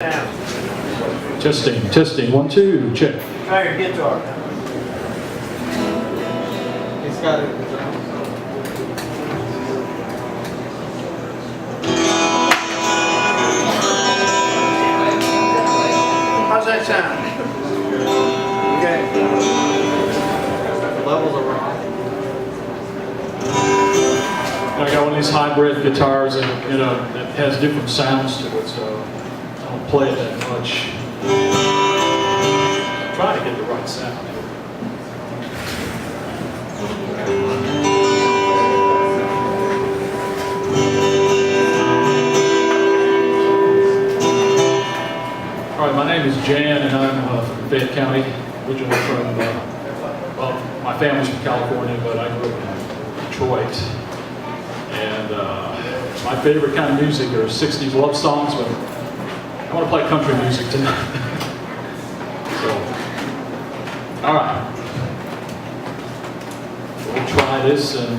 Testing, testing, 1, 2, check. Try your guitar. He's got it. How's that sound? Okay. The levels are wrong. I got one of these hybrid guitars, and it has different sounds to it, so I don't play it that much. Try to get the right sound. All right, my name is Jan, and I'm from Fayette County, originally from, well, my family's from California, but I grew up in Detroit. And my favorite kind of music are 60s love songs, but I want to play country music tonight. So, all right. We'll try this and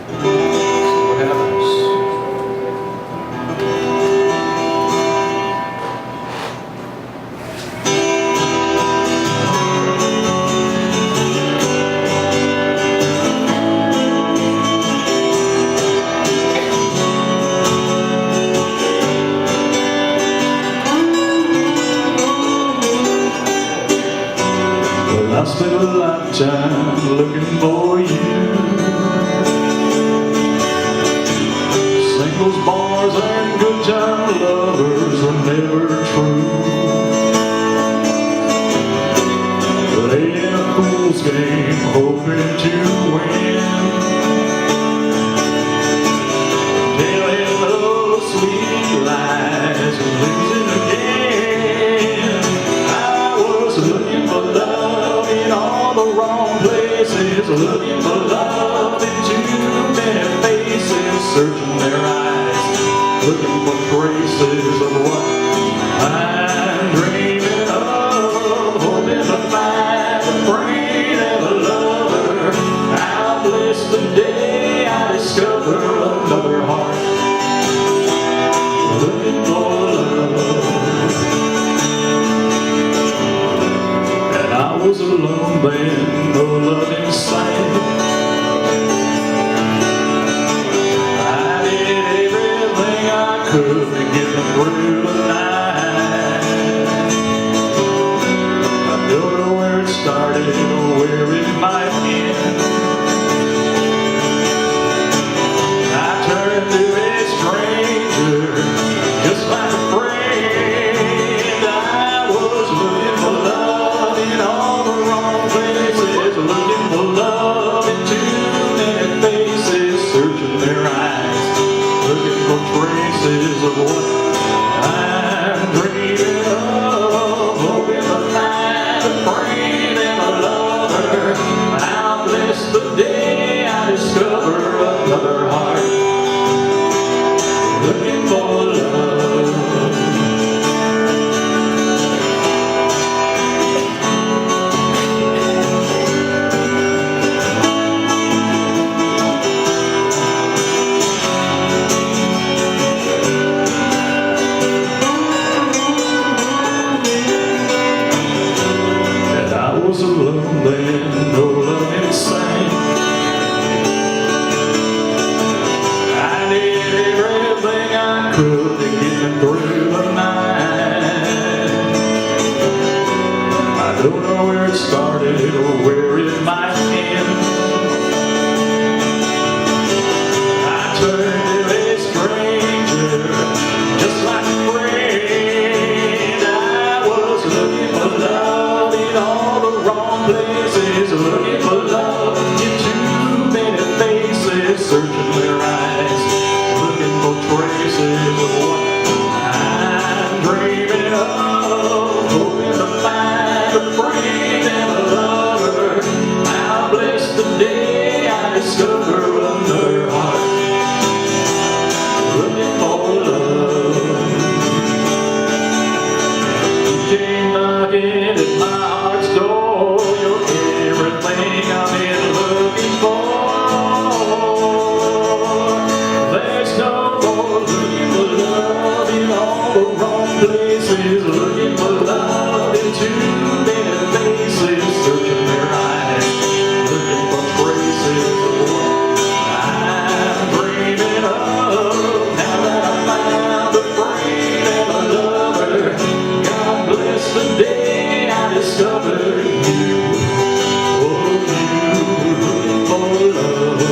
see what happens. I spent a lifetime looking for you. Singles, bars, and good time lovers were never true. Playing a fool's game, hoping to win. Telling love sweet lies and losing again. I was looking for love in all the wrong places, looking for love in too many faces, searching their eyes, looking for traces of what I'm dreaming of, hoping to find a friend and a lover. How blessed the day I discover another heart, looking for love. I was alone then, no love in sight. I did everything I could to get them through the night. I don't know where it started or where it might end. I turned to a stranger, just like a friend. I was looking for love in all the wrong places, looking for love in too many faces, searching their eyes, looking for traces of what I'm dreaming of, hoping to find a friend and a lover. How blessed the day I discover another heart, looking for love. I was alone then, no love in sight. I did everything I could to get me through the night. I don't know where it started or where it might end. I turned to a stranger, just like a friend. I was looking for love in all the wrong places, looking for love in too many faces, searching their eyes, looking for traces of what I'm dreaming of, hoping to find a friend and a lover. How blessed the day I discover another heart, looking for love. You came knocking at my heart's door, you're everything I've been looking for. There's no more looking for love in all the wrong places, looking for love in too many faces, searching their eyes, looking for traces of what I'm dreaming of. Now that I found a friend and a lover, God bless the day I discovered you. Oh, you looking for love.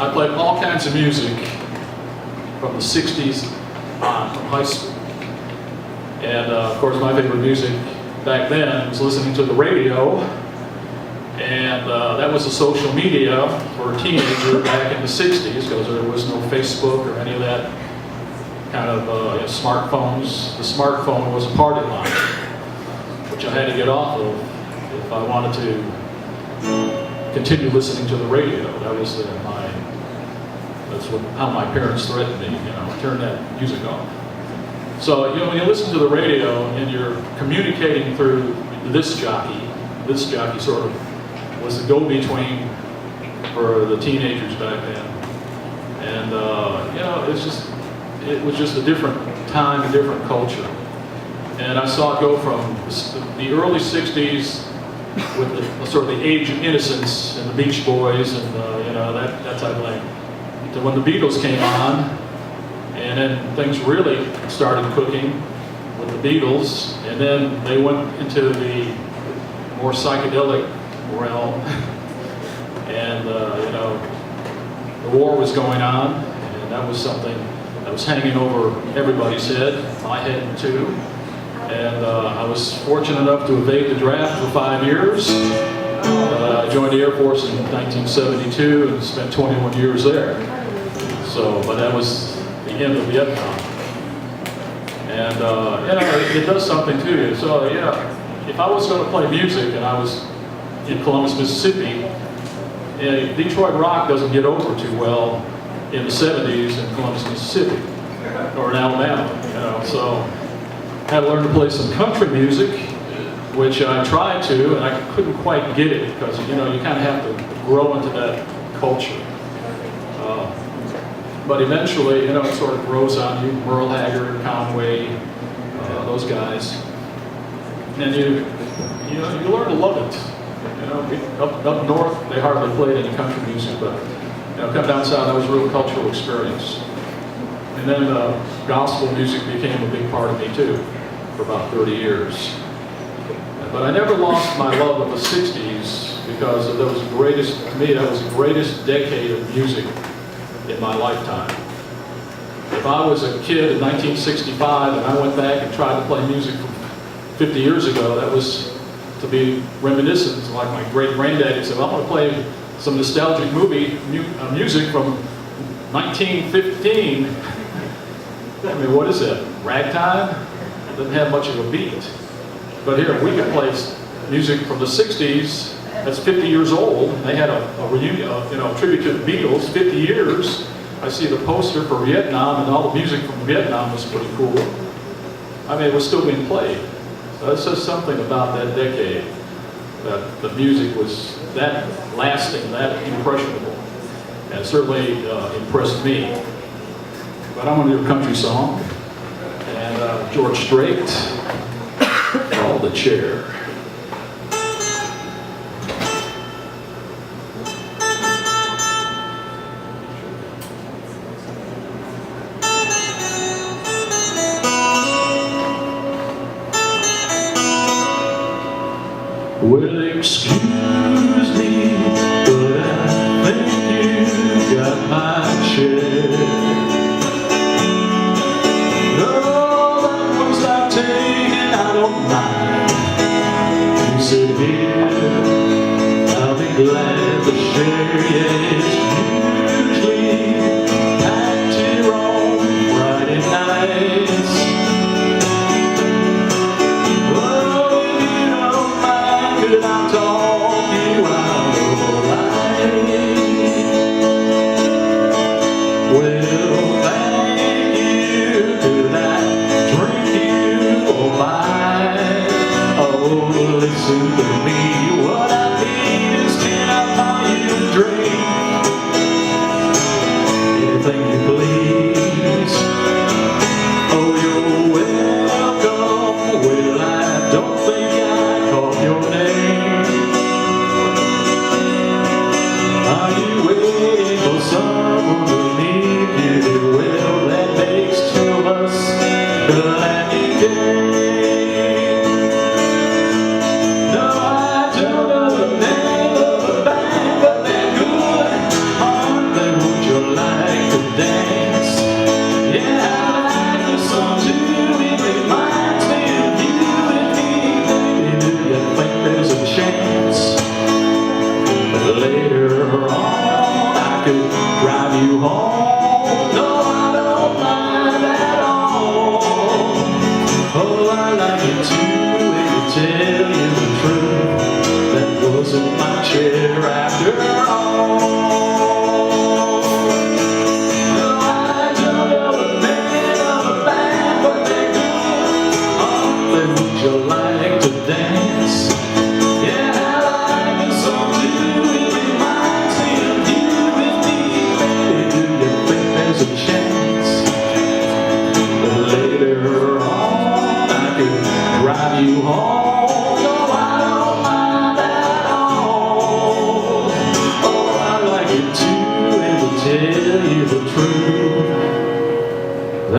I played all kinds of music from the 60s on, from high school. And of course my favorite music back then was listening to the radio. And that was the social media for a teenager back in the 60s, because there was no Facebook or any of that kind of smartphones. The smartphone was a party line, which I had to get off of if I wanted to continue listening to the radio. That was how my parents threatened me, turn that music off. So, when you listen to the radio and you're communicating through this jockey sort of was the go-between for the teenagers back then. And, it was just a different time, a different culture. And I saw it go from the early 60s with the sort of the age of innocence and the Beach Boys and that type of thing, to when the Beatles came on, and then things really started cooking with the Beatles, and then they went into the more psychedelic realm, and the war was going on, and that was something that was hanging over everybody's head, my head too. And I was fortunate enough to evade the draft for 5 years. I joined the Air Force in 1972 and spent 21 years there. So, but that was the end of Vietnam. And it does something to you. So if I was going to play music and I was in Columbus, Mississippi, Detroit rock doesn't get over too well in the 70s in Columbus, Mississippi, or in Alabama, so I had to learn to play some country music, which I tried to, and I couldn't quite get it, because you kind of have to grow into that culture. But eventually, it sort of grows on you. Merle Haggard, Conway, those guys, and you learn to love it. Up north, they hardly played any country music, but come down south, that was a real cultural experience. And then gospel music became a big part of me too, for about 30 years. But I never lost my love of the 60s, because that was to me, that was the greatest decade of music in my lifetime. If I was a kid in 1965 and I went back and tried to play music from 50 years ago, that was to be reminiscent, like my great-granddaddy said, well, I'm going to play some nostalgic music from 1915. I mean, what is that, ragtime? It doesn't have much of a beat. But here, we can play music from the 60s that's 50 years old. They had a reunion, tribute to the Beatles, 50 years. I see the poster for Vietnam, and all the music from Vietnam was pretty cool. I mean, it was still being played. So it says something about that decade, that the music was that lasting, that impressionable, and certainly impressed me. But I'm going to do a country song, and George Strait, called The Chair. Well, excuse me, but I think you got my chair. No, that was not taken, I don't mind. You said, here, I'll be glad to share. Yeah, it's usually packed here on Friday nights. like it too, and to tell you the truth, that wasn't my chair.